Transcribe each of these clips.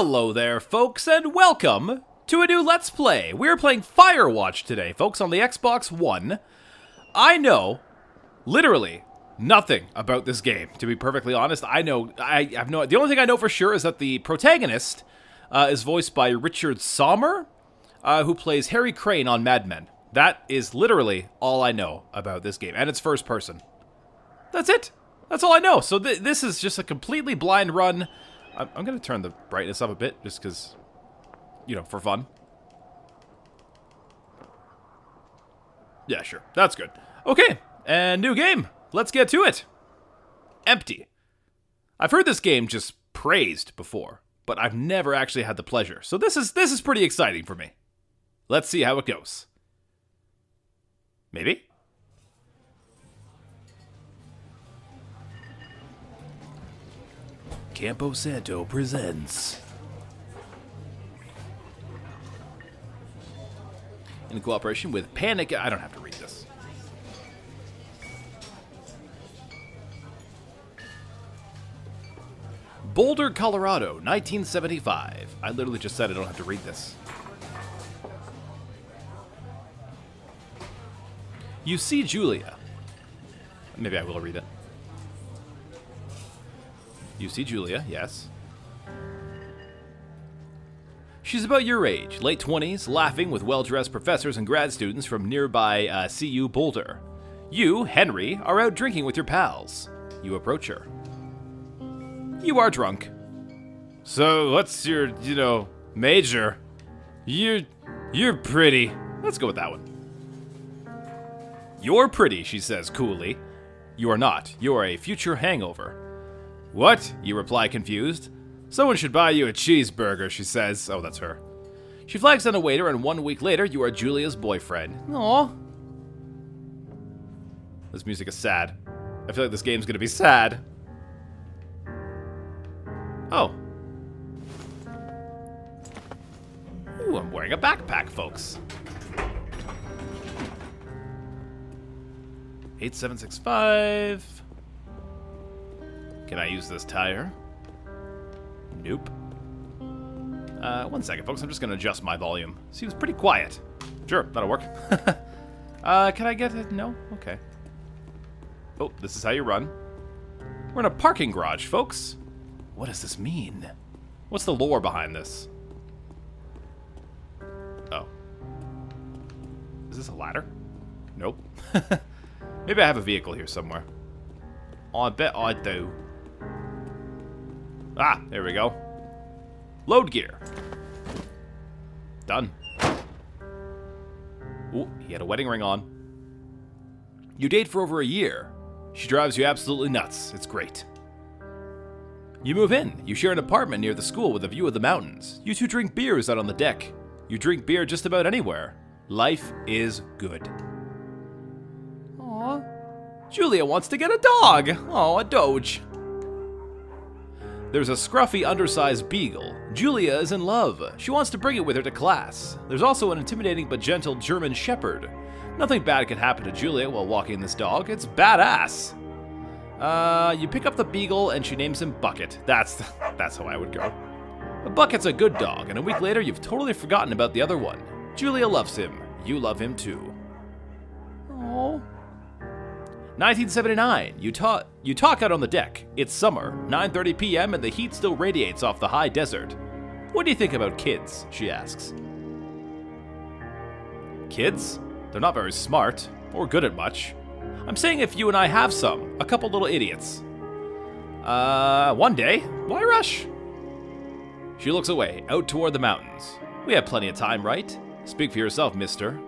Hello there, folks, and welcome to a new Let's Play. We're playing Firewatch today, folks, on the Xbox One. I know, literally, nothing about this game, to be perfectly honest. I have no... The only thing I know for sure is that the protagonist is voiced by Richard Sommer, who plays Harry Crane on Mad Men. That is literally all I know about this game, and it's first person. That's it. That's all I know. So this is just a completely blind run. I'm going to turn the brightness up a bit, just because, you know, for fun. Yeah, sure. That's good. Okay, and new game. Let's get to it. Empty. I've heard this game just praised before, but I've never actually had the pleasure. So this is pretty exciting for me. Let's see how it goes. Maybe? Campo Santo presents. In cooperation with Panic... I don't have to read this. Boulder, Colorado, 1975. I literally just said I don't have to read this. You see Julia. Maybe I will read it. You see Julia, yes. She's about your age, late 20s, laughing with well-dressed professors and grad students from nearby CU Boulder. You, Henry, are out drinking with your pals. You approach her. You are drunk. So, what's your, major? You're pretty. Let's go with that one. You're pretty, she says coolly. You are not. You're a future hangover. What? You reply confused. Someone should buy you a cheeseburger, she says. Oh, that's her. She flags down a waiter, and 1 week later, you are Julia's boyfriend. Aww. This music is sad. I feel like this game's gonna be sad. Oh. Ooh, I'm wearing a backpack, folks. 8765. Can I use this tire? Nope. 1 second, folks. I'm just going to adjust my volume. Seems pretty quiet. Sure, that'll work. Can I get it? No? Okay. Oh, this is how you run. We're in a parking garage, folks. What does this mean? What's the lore behind this? Oh. Is this a ladder? Nope. Maybe I have a vehicle here somewhere. I bet I do. Ah, there we go. Load gear. Done. Ooh, he had a wedding ring on. You date for over a year. She drives you absolutely nuts. It's great. You move in. You share an apartment near the school with a view of the mountains. You two drink beers out on the deck. You drink beer just about anywhere. Life is good. Aww. Julia wants to get a dog. Oh, a Doge. There's a scruffy, undersized beagle. Julia is in love. She wants to bring it with her to class. There's also an intimidating but gentle German shepherd. Nothing bad can happen to Julia while walking this dog. It's badass. You pick up the beagle and she names him Bucket. That's how I would go. Bucket's a good dog, and a week later you've totally forgotten about the other one. Julia loves him. You love him too. Aww. 1979, you talk out on the deck. It's summer, 9:30 p.m., and the heat still radiates off the high desert. What do you think about kids? She asks. Kids? They're not very smart, or good at much. I'm saying if you and I have some, a couple little idiots. One day. Why rush? She looks away, out toward the mountains. We have plenty of time, right? Speak for yourself, mister.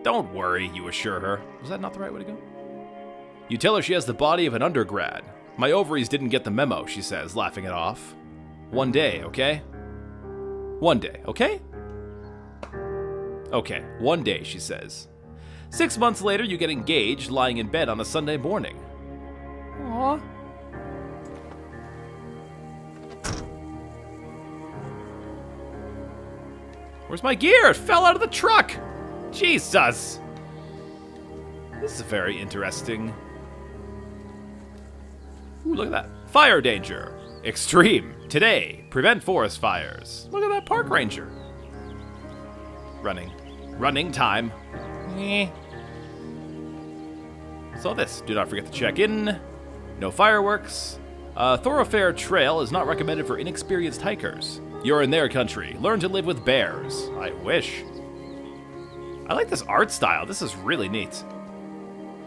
Don't worry, you assure her. Was that not the right way to go? You tell her she has the body of an undergrad. My ovaries didn't get the memo, she says, laughing it off. One day, okay? One day, okay? Okay, one day, she says. 6 months later, you get engaged, lying in bed on a Sunday morning. Aww. Where's my gear? It fell out of the truck! Jesus! This is very interesting. Ooh, look at that. Fire danger. Extreme. Today, prevent forest fires. Look at that park ranger. Running time. So this, do not forget to check in. No fireworks. Thoroughfare trail is not recommended for inexperienced hikers. You're in their country. Learn to live with bears. I wish. I like this art style. This is really neat.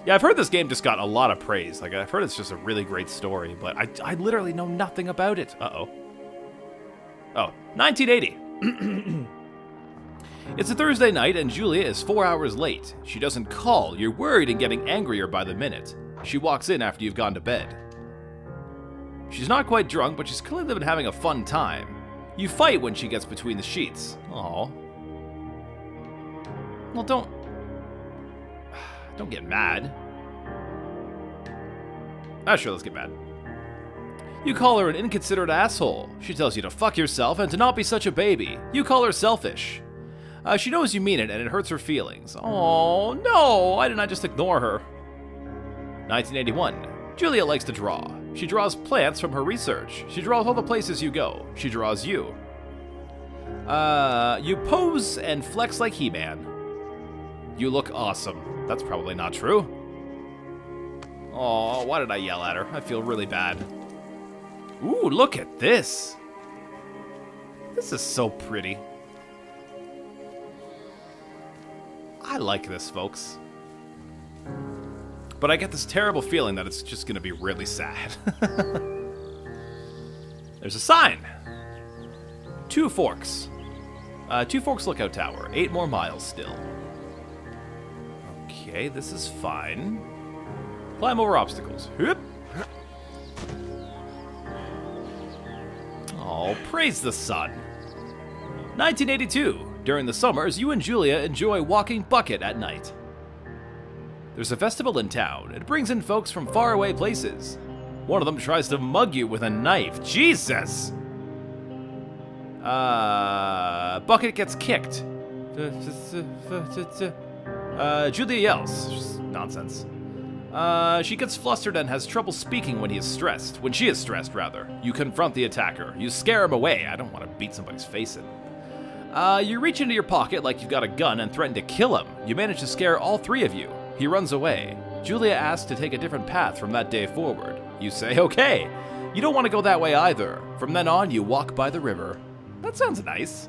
Yeah, I've heard this game just got a lot of praise. Like, I've heard it's just a really great story, but I literally know nothing about it. Uh-oh. Oh, 1980. It's a Thursday night, and Julia is 4 hours late. She doesn't call. You're worried and getting angrier by the minute. She walks in after you've gone to bed. She's not quite drunk, but she's clearly been having a fun time. You fight when she gets between the sheets. Aw. Well, don't get mad. Sure, let's get mad. You call her an inconsiderate asshole. She tells you to fuck yourself and to not be such a baby. You call her selfish. She knows you mean it, and it hurts her feelings. Oh, no, why didn't I just ignore her? 1981. Julia likes to draw. She draws plants from her research. She draws all the places you go. She draws you. You pose and flex like He-Man. You look awesome. That's probably not true. Oh, why did I yell at her? I feel really bad. Ooh, look at this. This is so pretty. I like this, folks. But I get this terrible feeling that it's just going to be really sad. There's a sign. Two Forks. Two Forks Lookout Tower. 8 more miles still. Okay, this is fine. Climb over obstacles. Whoop. Oh, praise the sun. 1982. During the summers, you and Julia enjoy walking bucket at night. There's a festival in town. It brings in folks from faraway places. One of them tries to mug you with a knife. Jesus! Bucket gets kicked. Julia yells. Nonsense. She gets flustered and has trouble speaking when she is stressed, rather. You confront the attacker. You scare him away. I don't want to beat somebody's face in. You reach into your pocket like you've got a gun and threaten to kill him. You manage to scare all 3 of you. He runs away. Julia asks to take a different path from that day forward. You say, okay. You don't want to go that way either. From then on, you walk by the river. That sounds nice.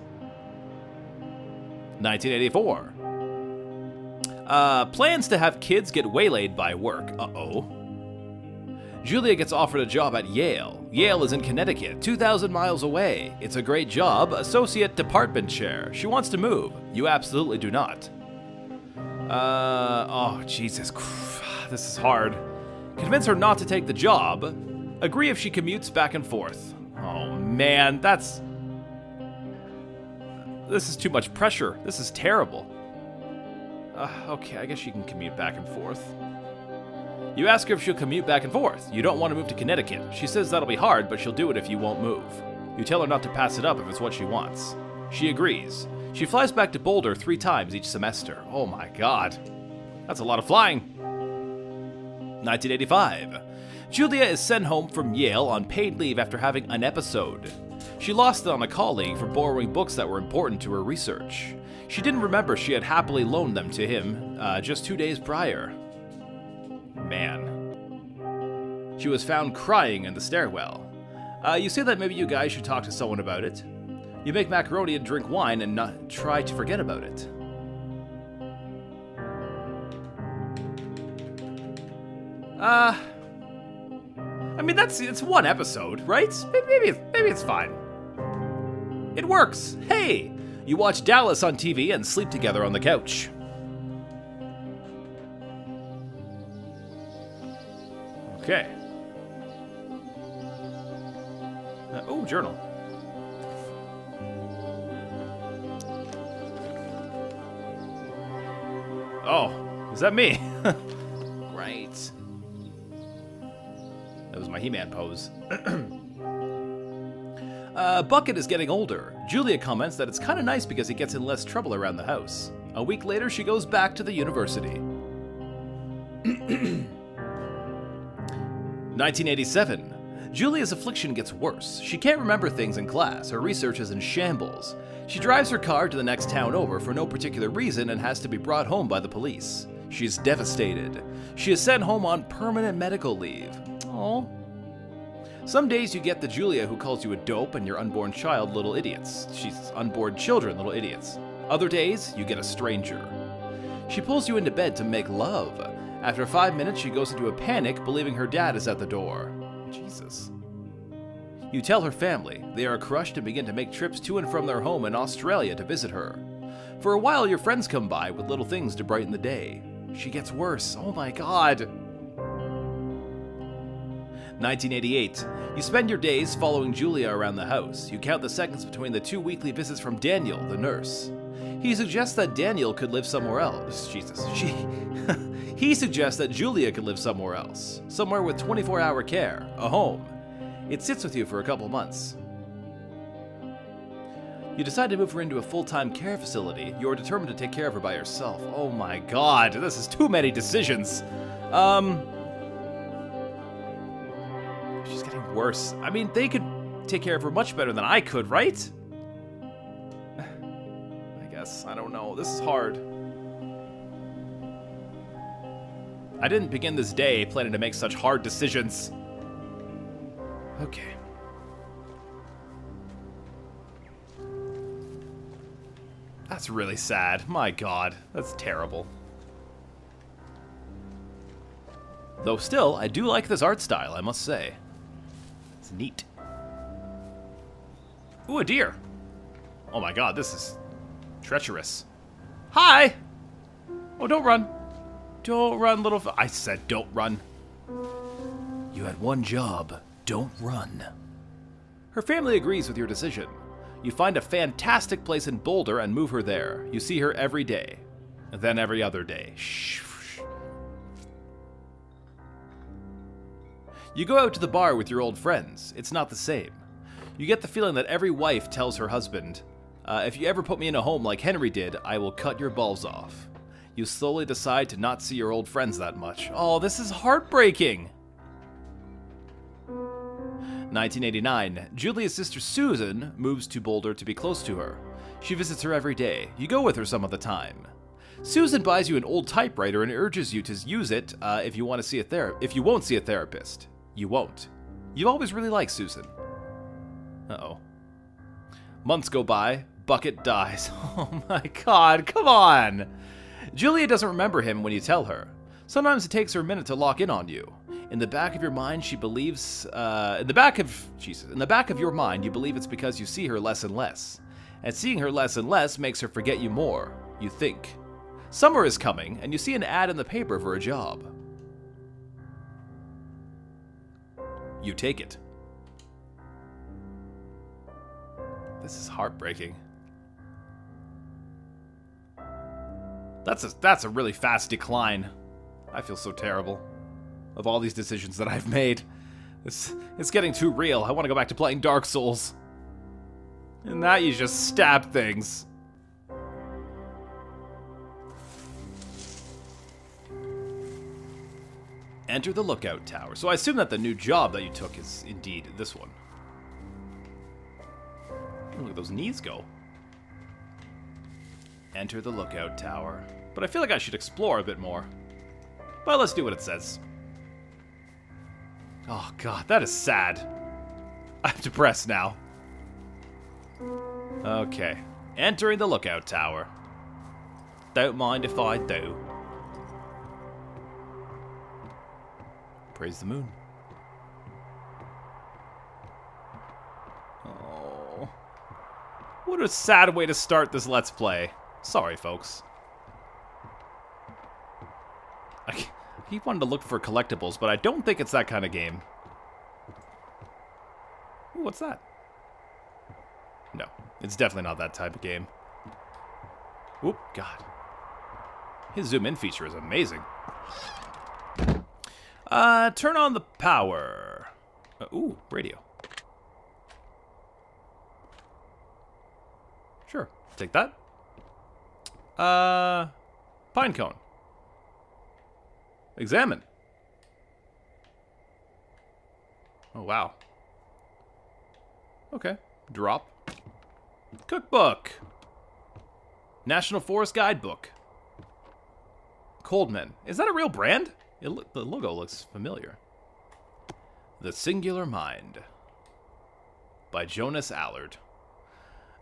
1984. Plans to have kids get waylaid by work. Uh-oh. Julia gets offered a job at Yale. Yale is in Connecticut, 2,000 miles away. It's a great job, associate department chair. She wants to move. You absolutely do not. Oh, Jesus. This is hard. Convince her not to take the job. Agree if she commutes back and forth. Oh, man, this is too much pressure. This is terrible. Okay, I guess she can commute back and forth. You ask her if she'll commute back and forth. You don't want to move to Connecticut. She says that'll be hard, but she'll do it if you won't move. You tell her not to pass it up if it's what she wants. She agrees. She flies back to Boulder 3 times each semester. Oh my god. That's a lot of flying. 1985. Julia is sent home from Yale on paid leave after having an episode. She lost it on a colleague for borrowing books that were important to her research. She didn't remember she had happily loaned them to him just 2 days prior. Man. She was found crying in the stairwell. You say that maybe you guys should talk to someone about it. You make macaroni and drink wine and not try to forget about it. I mean, it's one episode, right? Maybe it's fine. It works. Hey, you watch Dallas on TV and sleep together on the couch. Okay. Oh, journal. Oh, is that me? Great. That was my He-Man pose. Bucket is getting older. Julia comments that it's kind of nice because he gets in less trouble around the house. A week later, she goes back to the university. 1987. Julia's affliction gets worse. She can't remember things in class. Her research is in shambles. She drives her car to the next town over for no particular reason and has to be brought home by the police. She's devastated. She is sent home on permanent medical leave. Oh. Some days you get the Julia who calls you a dope and your unborn child little idiots. She's unborn children little idiots. Other days, you get a stranger. She pulls you into bed to make love. After 5 minutes, she goes into a panic, believing her dad is at the door. Jesus. You tell her family. They are crushed and begin to make trips to and from their home in Australia to visit her. For a while, your friends come by with little things to brighten the day. She gets worse. Oh my god. 1988. You spend your days following Julia around the house. You count the seconds between the 2 weekly visits from Daniel, the nurse. He suggests that Daniel could live somewhere else. Jesus. He suggests that Julia could live somewhere else. Somewhere with 24-hour care. A home. It sits with you for a couple months. You decide to move her into a full-time care facility. You're determined to take care of her by yourself. Oh my god, this is too many decisions. She's getting worse. I mean, they could take care of her much better than I could, right? I guess. I don't know. This is hard. I didn't begin this day planning to make such hard decisions. Okay. That's really sad. My god. That's terrible. Though still, I do like this art style, I must say. It's neat. Ooh, a deer. Oh my god, this is treacherous. Hi! Oh, don't run. Don't run, little I said don't run. You had one job. Don't run. Her family agrees with your decision. You find a fantastic place in Boulder and move her there. You see her every day. And then every other day. Shh. You go out to the bar with your old friends. It's not the same. You get the feeling that every wife tells her husband, if you ever put me in a home like Henry did, I will cut your balls off. You slowly decide to not see your old friends that much. Oh, this is heartbreaking. 1989. Julia's sister Susan moves to Boulder to be close to her. She visits her every day. You go with her some of the time. Susan buys you an old typewriter and urges you to use it if you want to see if you won't see a therapist. You won't. You've always really liked Susan. Uh-oh. Months go by. Bucket dies. Oh my god, come on! Julia doesn't remember him when you tell her. Sometimes it takes her a minute to lock in on you. In the back of your mind, she believes, in the back of your mind, you believe it's because you see her less and less. And seeing her less and less makes her forget you more, you think. Summer is coming, and you see an ad in the paper for a job. You take it. This is heartbreaking. That's a really fast decline. I feel so terrible. Of all these decisions that I've made. It's getting too real. I want to go back to playing Dark Souls. And that you just stab things. Enter the lookout tower. So I assume that the new job that you took is indeed this one. Look at those knees go. Enter the lookout tower. But I feel like I should explore a bit more. But let's do what it says. Oh god, that is sad. I'm depressed now. Okay. Entering the lookout tower. Don't mind if I do. Praise the moon. Oh. What a sad way to start this Let's Play. Sorry, folks. I keep wanting to look for collectibles, but I don't think it's that kind of game. Ooh, what's that? No, it's definitely not that type of game. Oop, God. His zoom in feature is amazing. Turn on the power. Ooh, radio. Sure, take that. Pine cone. Examine. Oh, wow. Okay. Drop. Cookbook. National Forest Guidebook. Coldman. Is that a real brand? The logo looks familiar. The Singular Mind. By Jonas Allard.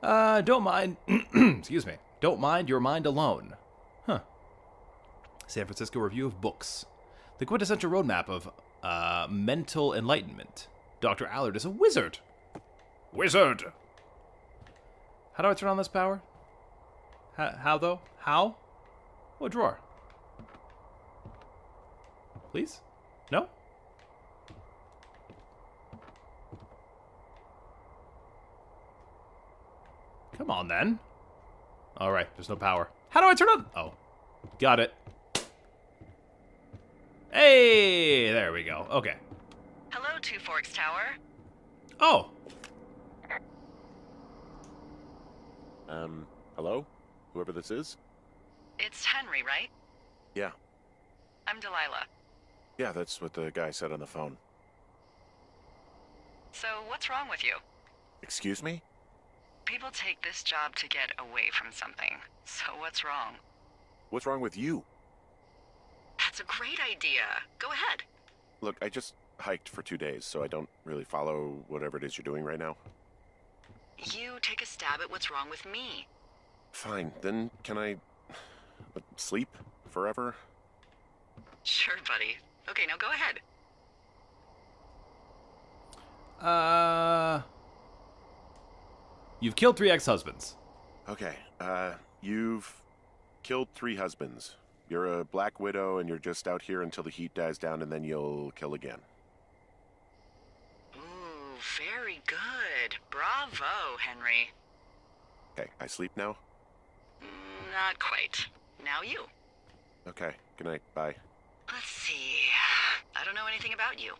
Don't mind... excuse me. Don't mind your mind alone. Huh. San Francisco Review of Books. The quintessential roadmap of mental enlightenment. Dr. Allard is a wizard. Wizard! How do I turn on this power? How though? How? What drawer? Please? No? Come on then. Alright, there's no power. How do I turn on? Oh. Got it. Hey! There we go. Okay. Hello, Two Forks Tower. Oh! Hello? Whoever this is? It's Henry, right? Yeah. I'm Delilah. Yeah, that's what the guy said on the phone. So, what's wrong with you? Excuse me? People take this job to get away from something. So, what's wrong? What's wrong with you? That's a great idea. Go ahead. Look, I just hiked for 2 days, so I don't really follow whatever it is you're doing right now. You take a stab at what's wrong with me. Fine, then can I... sleep? Forever? Sure, buddy. Okay, now go ahead. You've killed 3 ex-husbands. Okay, you've killed 3 husbands. You're a black widow and you're just out here until the heat dies down and then you'll kill again. Ooh, very good. Bravo, Henry. Okay, I sleep now? Not quite. Now you. Okay, good night, bye. Let's see. I don't know anything about you.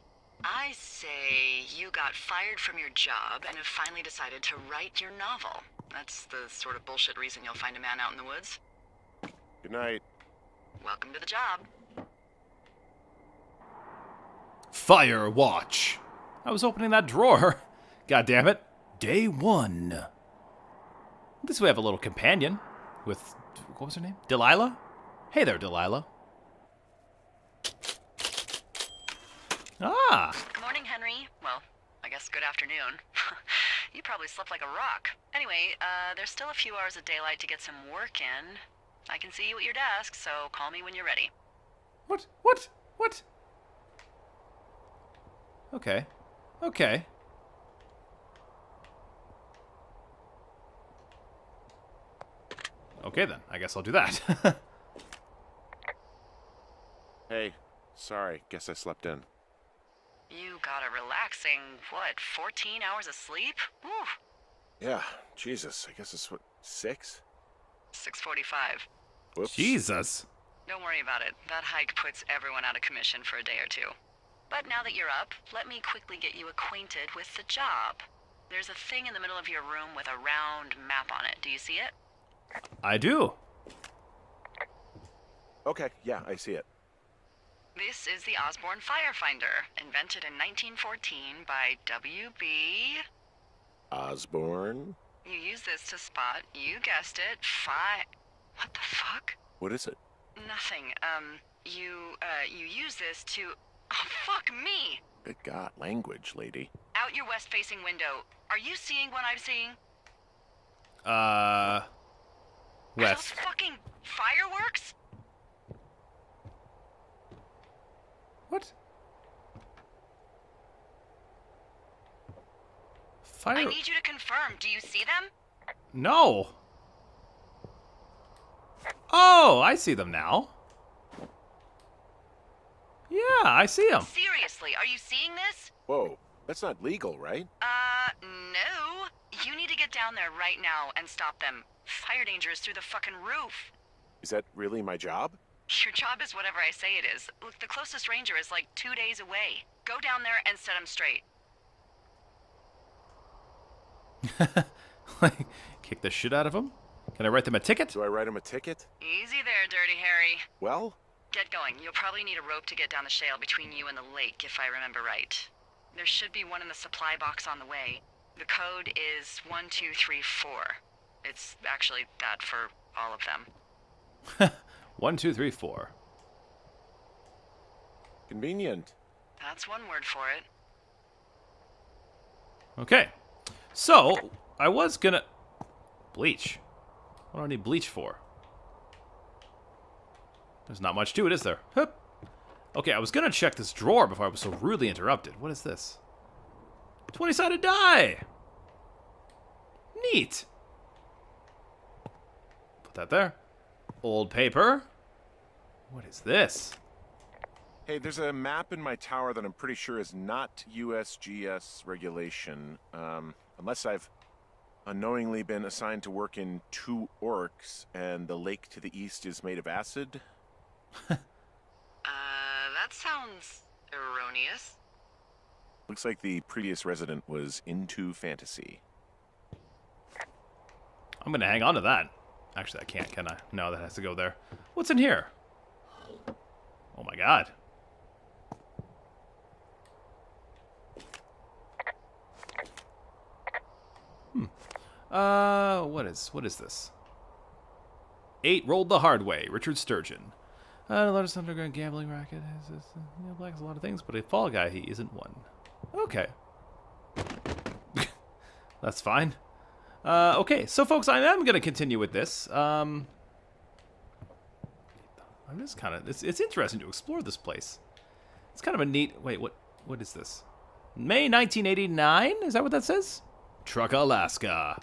I say you got fired from your job and have finally decided to write your novel. That's the sort of bullshit reason you'll find a man out in the woods. Good night. Welcome to the job. Firewatch. I was opening that drawer. God damn it. Day 1. This way we have a little companion with, what was her name? Delilah? Hey there, Delilah. Ah. Good morning, Henry. Well, I guess good afternoon. You probably slept like a rock. Anyway, there's still a few hours of daylight to get some work in. I can see you at your desk, so call me when you're ready. What? Okay. Okay. Okay then, I guess I'll do that. Hey, sorry, guess I slept in. You got a relaxing, 14 hours of sleep? Woo! Yeah, Jesus, I guess it's what, 6? 6:45. Whoops. Jesus. Don't worry about it. That hike puts everyone out of commission for a day or two. But now that you're up, let me quickly get you acquainted with the job. There's a thing in the middle of your room with a round map on it. Do you see it? I do. Okay, yeah, I see it. This is the Osborne Firefinder, invented in 1914 by W.B. Osborne? You use this to spot, you guessed it, What the fuck? What is it? Nothing. You use this to... Oh, fuck me! Good God, language, lady. Out your west-facing window. Are you seeing what I'm seeing? Are those West. fucking fireworks? What? I need you to confirm. Do you see them? No. Oh, I see them now. Yeah, I see them. Seriously, are you seeing this? Whoa, that's not legal, right? No. You need to get down there right now and stop them. Fire danger is through the fucking roof. Is that really my job? Your job is whatever I say it is. Look, the closest ranger is like 2 days away. Go down there and set him straight. Like, kick the shit out of them? Can I write them a ticket? Do I write him a ticket? Easy there, Dirty Harry. Well, Get going. You'll probably need a rope to get down the shale between you and the lake, if I remember right. There should be one in the supply box on the way. The code is 1234. It's actually that for all of them. 1, 2, 3, 4. Convenient. That's one word for it. Okay. So, I was gonna... Bleach. What do I need bleach for? There's not much to it, is there? Hup. Okay, I was gonna check this drawer before I was so rudely interrupted. What is this? 20-sided die! Neat. Put that there. Old paper. What is this? Hey, there's a map in my tower that I'm pretty sure is not USGS regulation. Unless I've unknowingly been assigned to work in 2 orcs, and the lake to the east is made of acid. That sounds erroneous. Looks like the previous resident was into fantasy. I'm gonna hang on to that. Actually, I can't, can I? No, that has to go there. What's in here? Oh my god. What is this? 8 rolled the hard way. Richard Sturgeon. The largest underground gambling racket Black has a lot of things, but a fall guy, he isn't one. Okay. That's fine. Okay, so folks, I am going to continue with this. I'm just kind of... It's interesting to explore this place. It's kind of a neat... Wait, what is this? May 1989? Is that what that says? Truck, Alaska.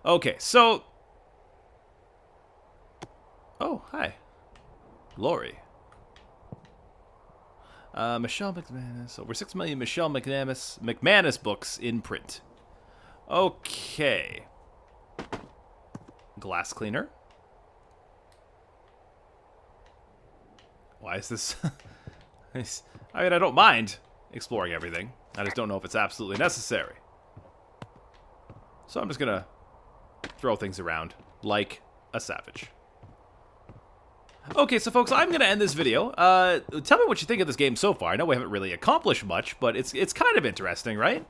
Okay, so... Oh, hi. Glory. Michelle McManus. Over 6 million Michelle McManus books in print. Okay. Glass cleaner. Why is this... I mean, I don't mind exploring everything. I just don't know if it's absolutely necessary. So I'm just gonna throw things around like a savage. Okay, so folks, I'm gonna end this video. Tell me what you think of this game so far. I know we haven't really accomplished much, but it's kind of interesting, right?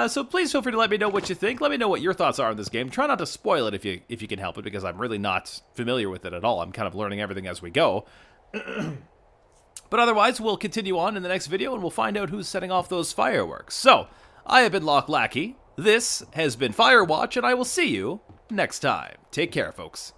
So please feel free to let me know what you think. Let me know what your thoughts are on this game. Try not to spoil it if you can help it, because I'm really not familiar with it at all. I'm kind of learning everything as we go. But otherwise, we'll continue on in the next video, and we'll find out who's setting off those fireworks. So, I have been LockeLackey. This has been Firewatch, and I will see you next time. Take care, folks.